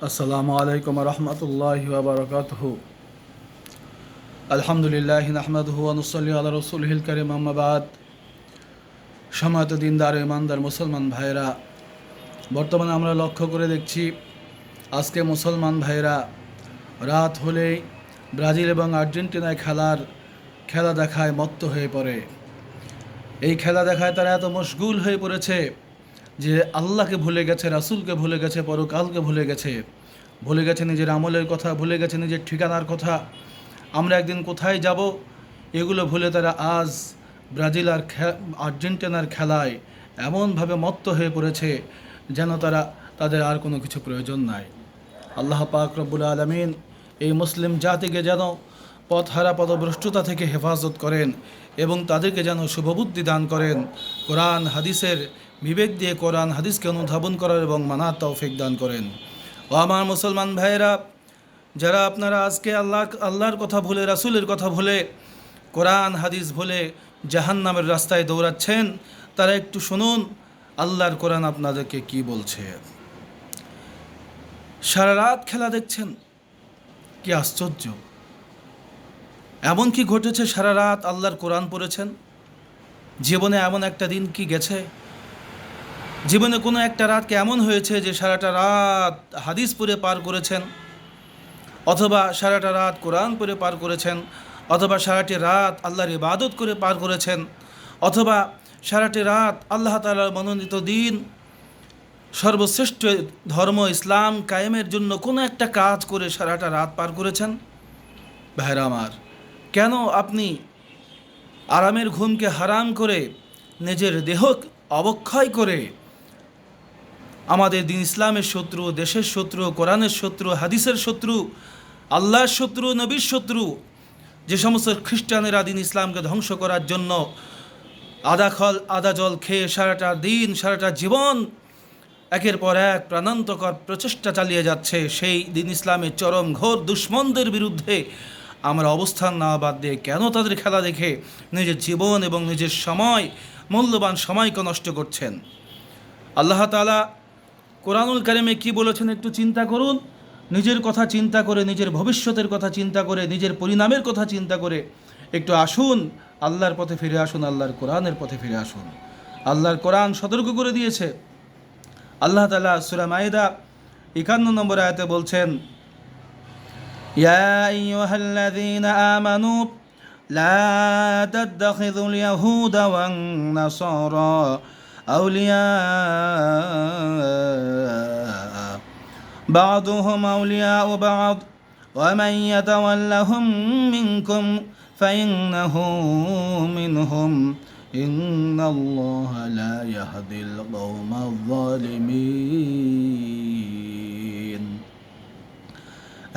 আসসালামু আলাইকুম রহমতুল্লাহি ওয়া বারাকাতুহু। আলহামদুলিল্লাহি নাহমাদুহু ওয়া নুসাল্লি আলা রাসূলিহিল কারীম, আম্মা বাদ। সম্মানিত দিনদার ইমানদার মুসলমান ভাইরা, বর্তমানে আমরা লক্ষ্য করে দেখছি আজকে মুসলমান ভাইরা রাত হলেই ব্রাজিল এবং আর্জেন্টিনায় খেলা দেখায় মত্ত হয়ে পড়ে। এই খেলা দেখায় তারা এত মশগুল হয়ে পড়েছে যে আল্লাহকে ভুলে গেছে, রাসূলকে ভুলে গেছে, পরকালকে ভুলে গেছে নিজের আমলের কথা, ভুলে গেছে নিজের ঠিকানার কথা, আমরা একদিন কোথায় যাব, এগুলো ভুলে তারা আজ ব্রাজিল আর আর্জেন্টিনার খেলায় এমনভাবে মত্ত হয়ে পড়েছে যেন তাদের আর কোনো কিছু প্রয়োজন নাই। আল্লাহ পাক রব্বুল আলামিন এই মুসলিম জাতিকে যেন পথহারা পথভ্রষ্টতা থেকে হেফাজত করেন এবং তাদেরকে যেন শুভবুদ্ধি দান করেন। কোরআন হাদিসের বিবেক দিয়ে কোরআন হাদিসকে অনুধাবন করার এবং মানার তৌফিক দান করেন। ও আমার মুসলমান ভাইয়েরা, যারা আপনারা আজকে আল্লাহর কথা ভুলে, রাসূলের কথা ভুলে, কোরআন হাদিস ভুলে জাহান্নামের রাস্তায় দৌড়াচ্ছেন, তারা একটু শুনুন আল্লাহর কোরআন আপনাদেরকে কি বলছে। সারা রাত খেলা দেখছেন, কি আশ্চর্য! এমন কি ঘটেছে সারা রাত আল্লাহর কোরআন পড়েছেন? জীবনে এমন একটা দিন কি গেছে? জীবনে কোনো একটা রাত কি এমন হয়েছে যে সারাটা রাত হাদিস পড়ে পার করেছেন, অথবা সারাটা রাত কোরআন পড়ে পার করেছেন, অথবা সারাটি রাত আল্লাহর ইবাদত করে পার করেছেন, অথবা সারাটি রাত আল্লাহ তাআলার মনোনীত দিন, সর্বশ্রেষ্ঠ ধর্ম ইসলাম কায়েমের জন্য কোনো একটা কাজ করে সারাটা রাত পার করেছেন? ভাইরা আমার, কেন আপনি আরামের ঘুমকে হারাম করে, নিজের দেহ অবক্ষয় করে আমাদের দিন ইসলামের শত্রু, দেশের শত্রু, কোরআনের শত্রু, হাদিসের শত্রু, আল্লাহর শত্রু, নবীর শত্রু, যে সমস্ত খ্রিস্টানেরা দিন ইসলামকে ধ্বংস করার জন্য আদা জল খেয়ে সারাটা দিন, সারাটা জীবন একের পর এক প্রাণান্তকর প্রচেষ্টা চালিয়ে যাচ্ছে, সেই দিন ইসলামের চরম ঘোর দুশ্মনদের বিরুদ্ধে আমরা অবস্থান না বাদ দিয়ে কেন তাদের খেলা দেখে নিজের জীবন এবং নিজের সময়, মূল্যবান সময়কে নষ্ট করছেন? আল্লাহ তাআলা কোরআনুল কারিমে কি বলেছেন একটু চিন্তা করুন। নিজের কথা চিন্তা করে, নিজের ভবিষ্যতের কথা চিন্তা করে, নিজের পরিণামের কথা চিন্তা করে একটু আসুন, আল্লাহর পথে ফিরে আসুন, আল্লাহর কোরআনের পথে ফিরে আসুন। আল্লাহর কোরআন সতর্ক করে দিয়েছে। আল্লাহ তাআলা সূরা মাইদা 51 নম্বর আয়াতে বলছেন, ইয়া আইয়ুহাল্লাযীনা আমানু লা তাত্তাখিযুল ইয়াহুদা ওয়ান নাসারা আউলিয়া বা'দুহুম আউলিয়াউ বা'দ ওয়া মান ইয়াতাওয়াল্লাহুম মিনকুম ফাইন্নাহু মিনহুম ইন্নাল্লাহা লা ইয়াহদিল কওমায যালিমিন।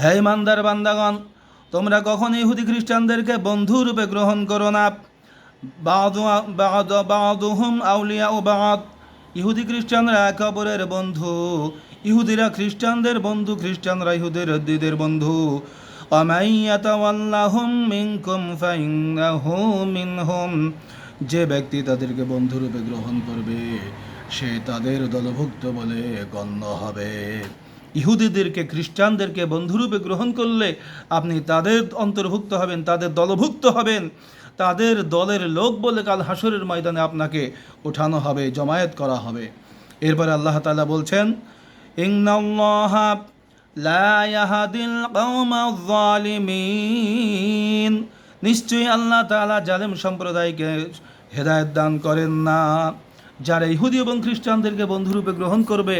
হে ইমানদার বান্দাগণ, তোমরা কখন ইহুদি খ্রিস্টানদেরকে বন্ধুরূপে গ্রহণ করো না। বা'দুহুম আউলিয়াউ বা'দ, ইহুদি খ্রিস্টানরা একে অপরের বন্ধু, ইহুদিরা খ্রিস্টানদের বন্ধু, খ্রিস্টানরা ইহুদিদের বন্ধু। ওয়া মান ইয়াতাওয়াল্লাহুম মিনকুম ফাইন্নাহু মিনহুম, যে ব্যক্তি তাদেরকে বন্ধুরূপে গ্রহণ করবে সে তাদের দলভুক্ত বলে গণ্য হবে। ইহুদিদেরকে, খ্রিস্টানদেরকে বন্ধুরূপে গ্রহণ করলে আপনি তাদের অন্তর্ভুক্ত হবেন, তাদের দলভুক্ত হবেন, তাদের দলের লোক বলে কাল হাসরের ময়দানে আপনাকে ওঠানো হবে, জমায়েত করা হবে। এরপরে আল্লাহ তাআলা বলছেন, ইন্নাল্লাহা লা ইয়াহদিল কওমায যালিমিন, নিশ্চয়ই আল্লাহ তাআলা জালেম সম্প্রদায়কে হেদায়েত দান করেন না। যারা ইহুদি এবং খ্রিস্টানদেরকে বন্ধুরূপে গ্রহণ করবে,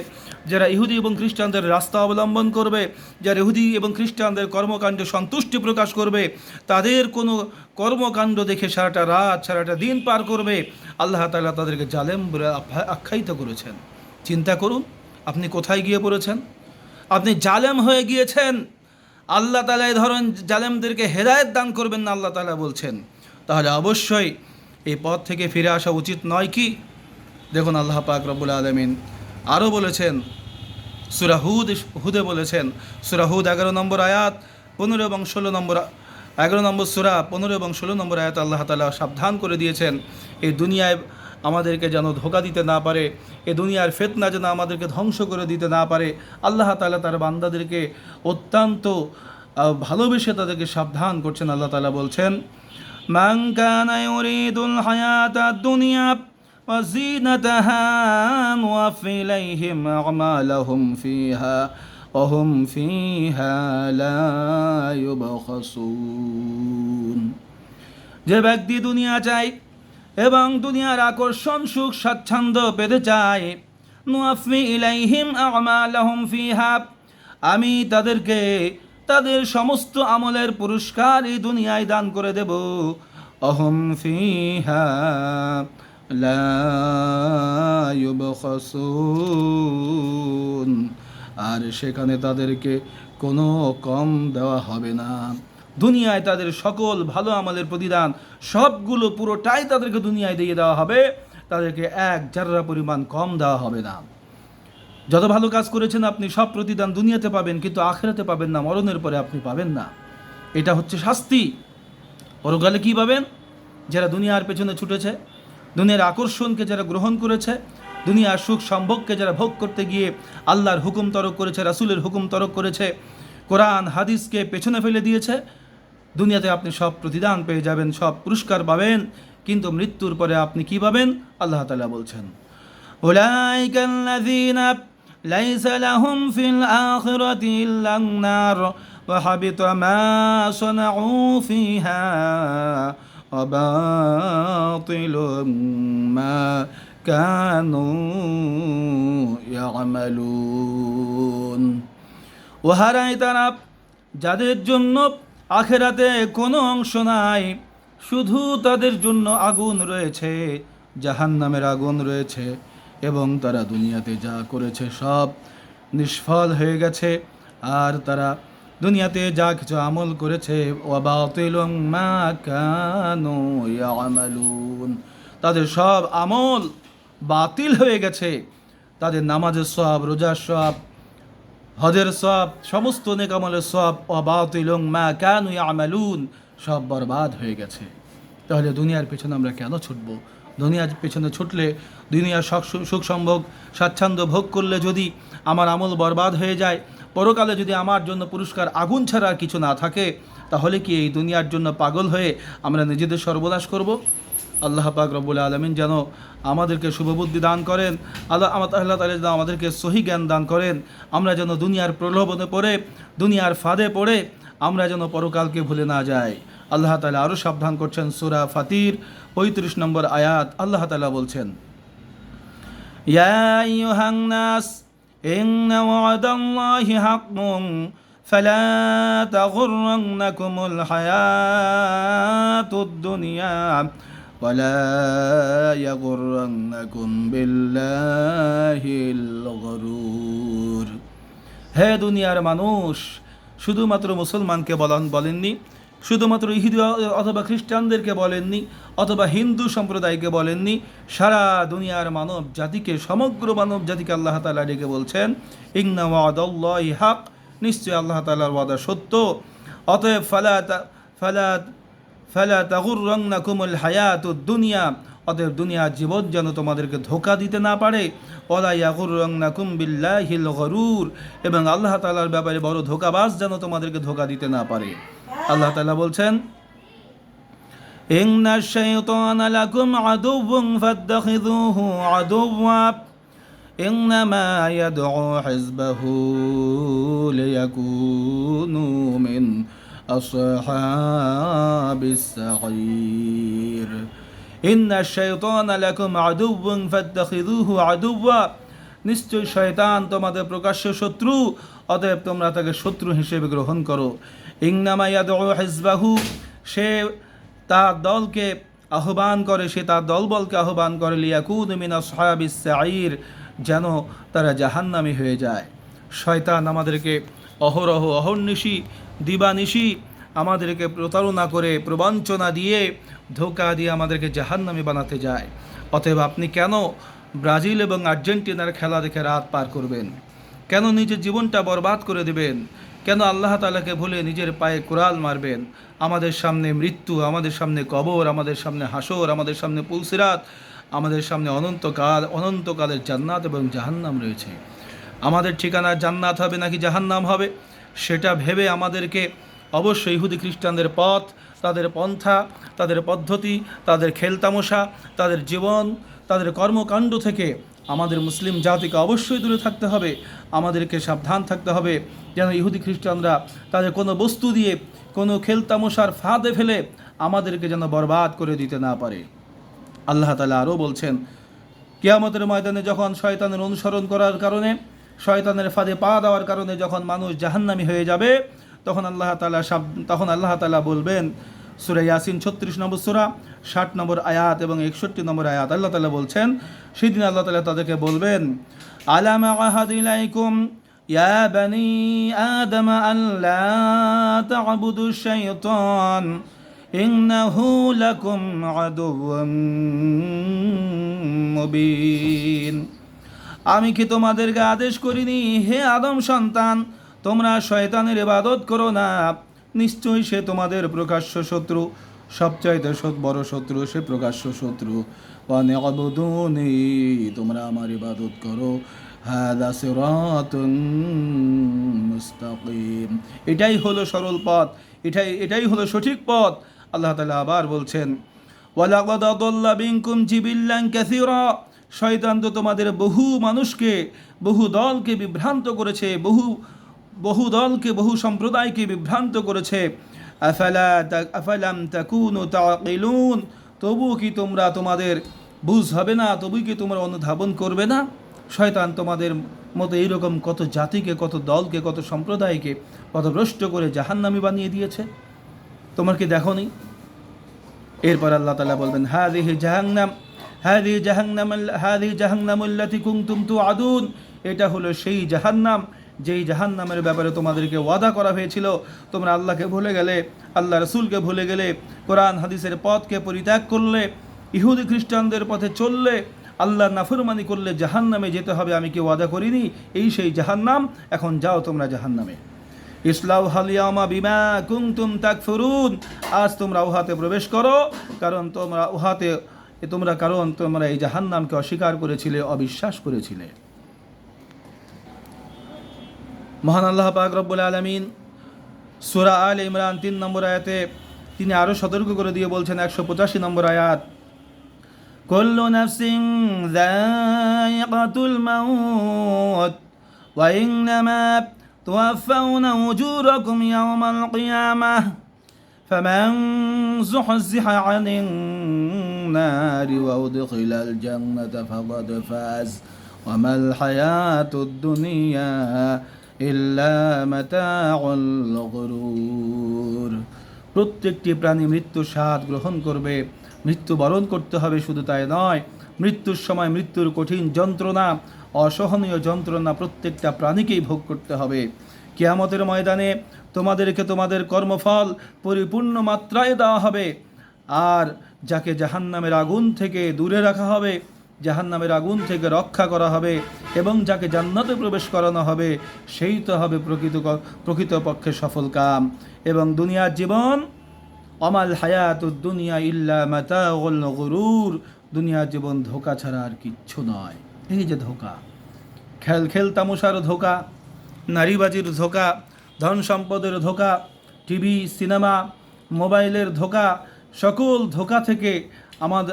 যারা ইহুদি এবং খ্রিস্টানদের রাস্তা অবলম্বন করবে, যারা ইহুদি এবং খ্রিস্টানদের কর্মকাণ্ডে সন্তুষ্টি প্রকাশ করবে, তাদের কোনো কর্মকাণ্ড দেখে সারাটা রাত, সারাটা দিন পার করবে, আল্লাহ তাআলা তাদেরকে জালেম বলে আখ্যায়িত করেছেন। চিন্তা করুন আপনি কোথায় গিয়ে পড়েছেন, আপনি জালেম হয়ে গিয়েছেন। আল্লাহ তাআলা এই ধরনের জালেমদেরকে হেদায়েত দান করবেন না, আল্লাহ তাআলা বলছেন। তাহলে অবশ্যই এই পথ থেকে ফিরে আসা উচিত নয় কি? দেখুন আল্লাহ পাক রব্বুল আলামিন আরও বলেছেন, সূরা হুদে বলেছেন, সূরা হুদ 11 নম্বর আয়াত 15 এবং 16 নম্বর, 11 নম্বর সূরা 15 এবং 16 নম্বর আয়াত আল্লাহ তাআলা সাবধান করে দিয়েছেন, এই দুনিয়ায় আমাদেরকে যেন ধোঁকা দিতে না পারে, এ দুনিয়ার ফিতনা যেন আমাদেরকে ধ্বংস করে দিতে না পারে। আল্লাহ তাআলা তার বান্দাদেরকে অত্যন্ত ভালোবেসে তাদেরকে সাবধান করছেন। আল্লাহ তাআলা বলছেন, মান কানা ইউরিদুল হায়াতাদ দুনিয়া ওয়া যিনাতাহা নুওয়াফি ইলাইহিম আমালাহুম ফিহা ওয়া হুম ফিহা লা ইউবখাসুন। যে ব্যক্তি দুনিয়া চায় এবং দুনিয়ার আকর্ষণ সুখ স্বাচ্ছন্দ্য পেতে চায়, নুওয়াফি ইলাইহিম আমালাহুম ফিহা, আমি তাদেরকে তাদের সমস্ত আমলের পুরস্কার এই দুনিয়ায় দান করে দেব। অহম ফিহা লা ইউবখাসুন, আর সেখানে তাদেরকে কোনো কম দেওয়া হবে না। দুনিয়ায় তাদের সকল ভালো আমলের প্রতিদান সবগুলো পুরোটাই তাদেরকে দুনিয়ায় দিয়ে দেওয়া হবে, তাদেরকে এক জাররা পরিমাণ কম দেওয়া হবে না। যত ভালো কাজ করেছেন আপনি সব প্রতিদান দুনিয়াতে পাবেন, কিন্তু আখিরাতে পাবেন না, মরণের পরে আপনি পাবেন না। এটা হচ্ছে শাস্তি। পরকালে কী পাবেন? যারা দুনিয়ার পেছনে ছুটেছে, দুনিয়ার আকর্ষণকে যারা গ্রহণ করেছে, দুনিয়ার সুখ সম্ভোগকে যারা ভোগ করতে গিয়ে আল্লাহর হুকুম তরক করেছে, রাসূলের হুকুম তরক করেছে, কোরআন হাদিসকে পেছনে ফেলে দিয়েছে, দুনিয়াতে আপনি সব প্রতিদান পেয়ে যাবেন, সব পুরস্কার পাবেন, কিন্তু মৃত্যুর পরে আপনি কি পাবেন? আল্লাহ তাআলা বলছেন, উলাইকাল্লাযীনা লাইসা লাহুম ফিল আখিরাতি ইল্লান নার ওয়া হাবিতা মা সানাউ ফিহা ওয়া বাতিলুম মা কানু ইয়ামালুন। ওহারাই তারা যাদের জন্য আখিরাতে কোনো অংশ নাই, শুধু তাদের জন্য আগুন রয়েছে, জাহান্নামের আগুন রয়েছে, এবং তারা দুনিয়াতে যা করেছে সব নিষ্ফল হয়ে গেছে। আর তারা দুনিয়াতে যা কিছু আমল করেছে, ওয়া বাতিলুম মা কানু ইয়ামালুন, তাদের সব আমল বাতিল হয়ে গেছে। তাদের নামাজের সওয়াব, রোজার সওয়াব, হজের সওয়াব, সমস্ত নেক আমলের সওয়াব, ওয়া বাতিলুম মা কানু ইয়ামালুন, সব বরবাদ হয়ে গেছে। তাহলে দুনিয়ার পেছনে আমরা কেন ছুটব? দুনিয়ার পেছনে ছুটলে, দুনিয়ার সুখ সম্ভোগ স্বাচ্ছন্দ্য ভোগ করলে যদি আমার আমল বরবাদ হয়ে যায়, পরকালে যদি আমার জন্য পুরস্কার আগুন ছাড়া আর কিছু না থাকে, তাহলে কি এই দুনিয়ার জন্য পাগল হয়ে আমরা নিজেদের সর্বনাশ করব? আল্লাহ পাক রব্বুল আলামিন যেন আমাদেরকে শুভবুদ্ধি দান করেন। আল্লাহ তাআলা যেন আমাদেরকে সহি জ্ঞান দান করেন। আমরা যেন দুনিয়ার প্রলোভনে পড়ে, দুনিয়ার ফাঁদে পড়ে আমরা যেন পরকালকে ভুলে না যাই। আল্লাহ তাআলা আরও সাবধান করছেন। সূরা ফাতির 35 নম্বর আয়াত, আল্লাহ তাআলা বলছেন, ইয়া আইয়ুহান নাস ইন্না ওয়াদাল্লাহি হাক্কুন ফালা তাগুররান্নাকুমুল হায়াতুদ দুনিয়া ওয়ালা ইয়াগুররান্নাকুম বিল্লাহিল গরুর। হে দুনিয়ার মানুষ, শুধুমাত্র মুসলমানকে বলেননি, শুধুমাত্র ইহুদি অথবা খ্রিস্টানদেরকে বলেননি, অথবা হিন্দু সম্প্রদায়কে বলেননি, সারা দুনিয়ার মানব জাতিকে, সমগ্র মানব জাতিকে আল্লাহ তাআলা ডেকে বলছেন, ইন্না ওয়াদাল্লাহি হক, নিশ্চয় আল্লাহ তাআলার ওয়াদা সত্য। অতএব ফালা তাগুররান্নাকুমুল হায়াতুদ দুনিয়া, অতএব দুনিয়ার জীবন যেন তোমাদেরকে ধোঁকা দিতে না পারে। ওয়ালা ইয়াগুররান্নাকুম বিল্লাহিল গরুর, এবং আল্লাহ তাআলার ব্যাপারে বড় ধোঁকাবাজ যেন তোমাদেরকে ধোঁকা দিতে না পারে। আল্লাহ তাআলা বলছেন, ইন্নাশ শাইতানা লাকুম আদুউউন ফাত্তাখিযুহু আদুওয়া ইন্নামা ইয়াদউ হিজবাহু লিয়াকুনু মিন আসহাবিস সাঈর। ইন্নাশ শাইতানা লাকুম আদুউউন ফাত্তাখিযুহু আদুওয়া, নিশ্চয় শয়তান তোমাদের প্রকাশ্য শত্রু, অতএব তোমরা তাকে শত্রু হিসেবে গ্রহণ করো। ইন্নামা ইয়াদউ হিজবাহু, সে তার দলকে আহ্বান করে, সে তার দলবলকে আহ্বান করে, লিয়াকুনু মিন আসহাবিস সাঈর, যেন তারা জাহান্নামী হয়ে যায়। শয়তান আমাদেরকে অহরহ, অহর্নিশি, দিবানিশি আমাদেরকে প্রতারণা করে, প্রবঞ্চনা দিয়ে, ধোঁকা দিয়ে আমাদেরকে জাহান্নামী বানাতে যায়। অতএব আপনি কেন ব্রাজিল এবং আর্জেন্টিনার খেলা দেখে রাত পার করবেন? কেন নিজের জীবনটা বরবাদ করে দেবেন? কেন আল্লাহ তাআলাকে ভুলে নিজের পায়ে কুড়াল মারবেন? আমাদের সামনে মৃত্যু, আমাদের সামনে কবর, আমাদের সামনে হাসর, আমাদের সামনে পুলসিরাত, আমাদের সামনে অনন্তকালের জান্নাত এবং জাহান্নাম রয়েছে। আমাদের ঠিকানা জান্নাত হবে নাকি জাহান্নাম হবে, সেটা ভেবে আমাদেরকে অবশ্যই ইহুদি খ্রিস্টানদের পথ, তাদের পন্থা, তাদের পদ্ধতি, তাদের খেলতামশা, তাদের জীবন, তাদের কর্মকাণ্ড থেকে আমাদের মুসলিম জাতিকে অবশ্যই দূরে থাকতে হবে। আমাদেরকে সাবধান থাকতে হবে যেন ইহুদি খ্রিস্টানরা তাদের কোনো বস্তু দিয়ে, কোনো খেলতামশার ফাঁদে ফেলে আমাদেরকে যেন বরবাদ করে দিতে না পারে। আল্লাহ তাআলা আরও বলছেন, কিয়ামতের ময়দানে যখন শয়তানের অনুসরণ করার কারণে, শয়তানের ফাঁদে পা দেওয়ার কারণে যখন মানুষ জাহান্নামী হয়ে যাবে, তখন আল্লাহ তাআলা বলবেন, সূরা ইয়াসিন 36 নম্বর সূরা 60 নম্বর আয়াত এবং 61 নম্বর আয়াত, আল্লাহ তাআলা বলছেন, সেদিন আল্লাহ তাআলা তাদেরকে বলবেন, আলাম আহাদ ইলাইকুম ইয়া বানি আদম আল্লা তা'বুদুশ শাইতান ইন্নাহু লাকুম আদুওয়ুম মুবিন। আমি কি তোমাদেরকে আদেশ করিনি, হে আদম সন্তান, তোমরা শয়তানের ইবাদত করো না, নিশ্চয়ই সে তোমাদের প্রকাশ্য শত্রু, সবচাইতে বড় শত্রু সে প্রকাশ্য শত্রু। ওয়ানি'বুদুনি, তোমরা আমার ইবাদত করো, হাযা সিরাতুন মুস্তাকিম, এটাই হলো সরল পথ, এটাই হলো সঠিক পথ। আল্লাহ তাআলা আবার বলছেন, ওয়ালাকাদ আদাল্লা মিনকুম জিবিল্লান কাসীরা, শয়তান তো তোমাদের বহু মানুষকে, বহু দলকে বিভ্রান্ত করেছে, বহু দলকে, বহু সম্প্রদায়কে বিভ্রান্ত করেছে। আফালাম তাকুনু তাকিলুন, তবু কি তোমরা, তোমাদের বুঝ হবে না, তবু কি তোমরা অনুধাবন করবে না? শয়তান তোমাদের মতো এইরকম কত জাতিকে, কত দলকে, কত সম্প্রদায়কে পথভ্রষ্ট করে জাহান্নামী বানিয়ে দিয়েছে, তোমার কি দেখো নি? এরপর আল্লাহ তাআলা বলবেন, হাযিহি জাহান্নামুল্লাতী কুনতুম তুআদুন, এটা হলো সেই জাহান্নাম, যেই জাহান্নামের ব্যাপারে তোমাদেরকে ওয়াদা করা হয়েছিল। তোমরা আল্লাহকে ভুলে গেলে, আল্লাহ রাসূলকে ভুলে গেলে, কোরআন হাদিসের পথকে পরিত্যাগ করলে, ইহুদি খ্রিস্টানদের পথে চললে, আল্লাহর নাফরমানি করলে জাহান্নামে যেতে হবে। আমি কি ওয়াদা করিনি? এই সেই জাহান্নাম, এখন যাও তোমরা জাহান্নামে। ইসলাউহাল ইয়াওমা বিমা কুনতুম তাকফুরুন, আজ তোমরা উহাতে প্রবেশ করো, কারণ তোমরা এই জাহান্নামকে অস্বীকার করেছিলে, অবিশ্বাস করেছিলে। মহান আল্লাহ পাক রব্বুল আলামিন সূরা আলে ইমরান 3 নম্বর আয়াতে তিনি আরও সতর্ক করে দিয়ে বলছেন, 185 নম্বর আয়াত, কুল্লু নাফসিন যায়িকাতুল মাউত ওয়া ইন্নামা তুওয়াফাউনা উজুরাকুম ইয়াওমাল কিয়ামাহ ফামান যুহজিহা আনিন নারি ওয়া উদখিলাল জান্নাতা ফাকাদ ফাজ ওয়া মাল হায়াতুদ দুনিয়া ইল্লা মাতাউল গুরুর। প্রত্যেকটি প্রাণী মৃত্যুর স্বাদ গ্রহণ করবে, মৃত্যুবরণ করতে হবে। শুধু তাই নয়, মৃত্যুর সময় মৃত্যুর কঠিন যন্ত্রণা, অসহনীয় যন্ত্রণা প্রত্যেকটা প্রাণীকেই ভোগ করতে হবে। কিয়ামতের ময়দানে তোমাদেরকে তোমাদের কর্মফল পরিপূর্ণ মাত্রায় দেওয়া হবে, আর যাকে জাহান্নামের আগুন থেকে দূরে রাখা হবে, জাহান্নামের আগুন থেকে রক্ষা করা হবে, এবং যাকে জান্নাতে প্রবেশ করানো হবে, সেই তো হবে প্রকৃতপক্ষে সফল কাম। এবং দুনিয়ার জীবন, অমাল হায়াতুদ দুনিয়া ইল্লা মাতাউল গুরুর, দুনিয়ার জীবন ধোঁকা ছাড়া আর কিচ্ছু নয়। এই যে ধোঁকা, খেলতামশার ধোঁকা, নারীবাজির ধোঁকা, ধন সম্পদের ধোঁকা, টিভি, সিনেমা, মোবাইলের ধোঁকা, সকল ধোঁকা থেকে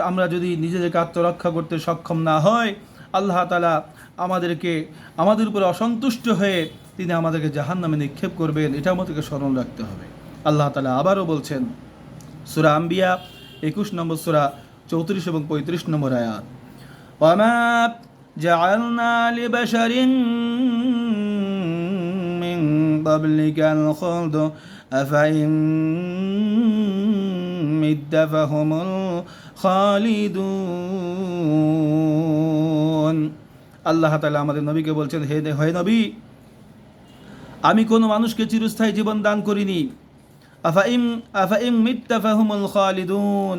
আমরা যদি নিজেদেরকে আত্মরক্ষা করতে সক্ষম না হয়, আল্লাহ তাআলা আমাদের উপরে অসন্তুষ্ট হয়ে তিনি আমাদেরকে জাহান্নামে নিক্ষেপ করবেন। এটা আমাদেরকে স্মরণ রাখতে হবে। আল্লাহ তাআলা আবারও বলছেন, সূরা আম্বিয়া 21 নম্বর সূরা 34 এবং 35 নম্বর আয়াত, ওয়ামা জাআলনা লিবাশারিন মিন ক্বাবলিকাল খুলদ আফাইন মিদ্দা ফাহুমুল খালিদুন। আল্লাহ তাআলা আমাদের নবীকে বলছেন, হে নবী, আমি কোনো মানুষকে চিরস্থায়ী জীবন দান করিনি। আফাইম মিত্তা ফাহুমুল খালিদুন,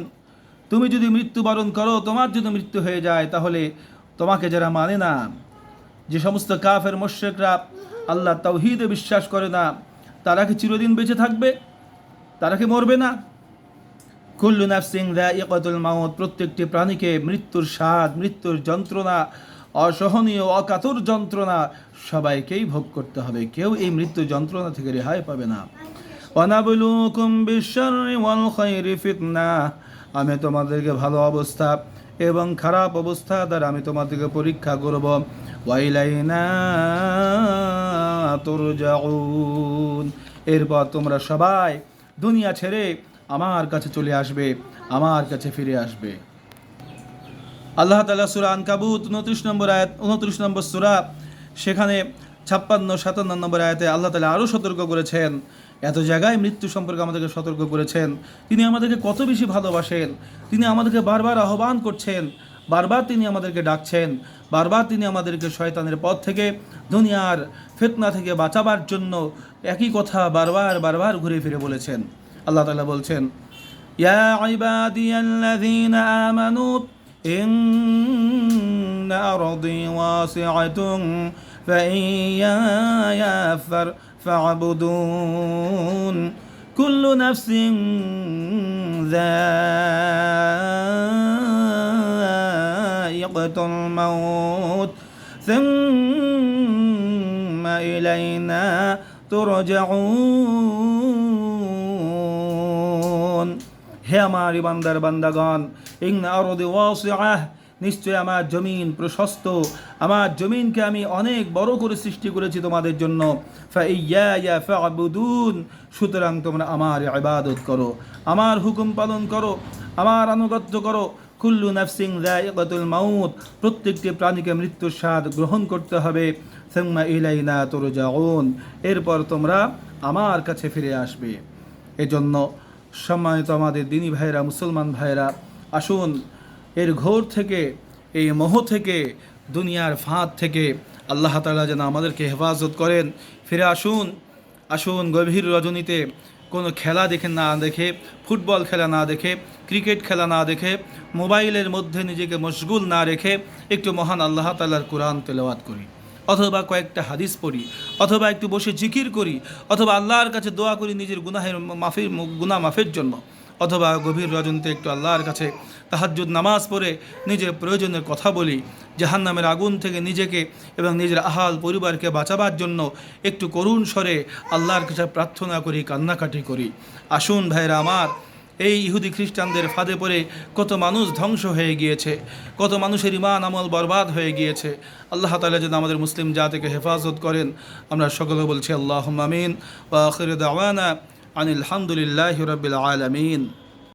তুমি যদি মৃত্যুবরণ করো, তোমার যদি মৃত্যু হয়ে যায়, তাহলে তোমাকে যারা মানে না, যে সমস্ত কাফের মুশরিকরা আল্লাহ তাওহীদে বিশ্বাস করে না, তারা কি চিরদিন বেঁচে থাকবে? তারা কি মরবে না? কুল্লু নাফসিন যায়িকাতুল মাউত, প্রত্যেকটি প্রাণীকে মৃত্যুর স্বাদ, মৃত্যুর যন্ত্রণা, অসহনীয় অকাতর যন্ত্রণা সবাইকেই ভোগ করতে হবে, কেউ এই মৃত্যু যন্ত্রণা থেকে রেহাই পাবে না। ওয়ানাবলুকুম বিশ-শাররি ওয়াল খায়রি ফিতনা, আমি তোমাদেরকে ভালো অবস্থা এবং খারাপ অবস্থা দ্বারা আমি তোমাদেরকে পরীক্ষা করব। ওয়া ইলাইনা তুরজাউন, এরপর তোমরা সবাই দুনিয়া ছেড়ে আমার কাছে চলে আসবে, আমার কাছে ফিরে আসবে। আল্লাহ তাআলা সূরা আনকাবুত 29 নম্বর আয়াত, 29 নম্বর সূরা, সেখানে 56-57 নম্বর আয়াতে আল্লাহ তাআলা আরও সতর্ক করেছেন। এত জায়গায় মৃত্যু সম্পর্কে আমাদেরকে সতর্ক করেছেন। তিনি আমাদেরকে কত বেশি ভালোবাসেন, তিনি আমাদেরকে বারবার আহ্বান করছেন, বারবার তিনি আমাদেরকে ডাকছেন, বারবার তিনি আমাদেরকে শয়তানের পথ থেকে, দুনিয়ার ফিতনা থেকে বাঁচাবার জন্য একই কথা বারবার বারবার ঘুরে ফিরে বলেছেন। আল্লাহ তাআলা বলছেন, ইয়া ইবাদিয়াল্লাযীনা আমানু ইন্না আরদি ওয়াসিআতুন ফাইয়ায়া ফা'বুদুন কুল্লু নাফসিন যায়িকাতুল মাউত সুম্মা ইলাইনা তুরজাউন। হে আমার ইমানদার বান্দাগণ, ইন্না আরদি ওয়াসিআহ, নিশ্চয় আমার জমিন প্রশস্ত, আমার জমিনকে আমি অনেক বড় করে সৃষ্টি করেছি তোমাদের জন্য। ফাইয়ায়া ফা'বুদুন, সুতরাং তোমরা আমার ইবাদত করো, আমার হুকুম পালন করো, আমার আনুগত্য করো। কুল্লু নাফসিন যায়িকাতুল মাউত, প্রত্যেকটি প্রাণীকে মৃত্যুর স্বাদ গ্রহণ করতে হবে। সুম্মা ইলাইনা তুরজাউন, এরপর তোমরা আমার কাছে ফিরে আসবে। এজন্য সম্মানিত আমাদের দিনী ভাইরা, মুসলমান ভাইরা, আসুন এর ঘোর থেকে, এই মোহ থেকে, দুনিয়ার ফাঁদ থেকে আল্লাহ তাআলা যেন আমাদেরকে হেফাজত করেন। ফিরে আসুন, আসুন গভীর রজনীতে কোনো খেলা দেখে না দেখে, ফুটবল খেলা না দেখে, ক্রিকেট খেলা না দেখে, মোবাইলের মধ্যে নিজেকে মশগুল না রেখে একটু মহান আল্লাহ তাআলার কোরআন তেলাওয়াত করি, অথবা কয়েকটা হাদিস পড়ি, অথবা একটু বসে জিকির করি, অথবা আল্লাহর কাছে দোয়া করি নিজের গুনাহ মাফের জন্য, অথবা গভীর রজনীতে একটু আল্লাহর কাছে তাহাজ্জুদ নামাজ পড়ে নিজের প্রয়োজনের কথা বলি, জাহান্নামের আগুন থেকে নিজেকে এবং নিজের আহাল পরিবারকে বাঁচাবার জন্য একটু করুণ স্বরে আল্লাহর কাছে প্রার্থনা করি, কান্নাকাটি করি। আসুন ভাইরা আমার, এই ইহুদি খ্রিস্টানদের ফাঁদে পড়ে কত মানুষ ধ্বংস হয়ে গিয়েছে, কত মানুষের ঈমান আমল বরবাদ হয়ে গিয়েছে। আল্লাহ তাআলা যেন আমাদের মুসলিম জাতিকে হেফাজত করেন। আমরা সকলে বলছি আল্লাহুম্মা আমিন। ওয়া আখিরু দাওয়ানা আনিল হামদুলিল্লাহি রাব্বিল আলামিন।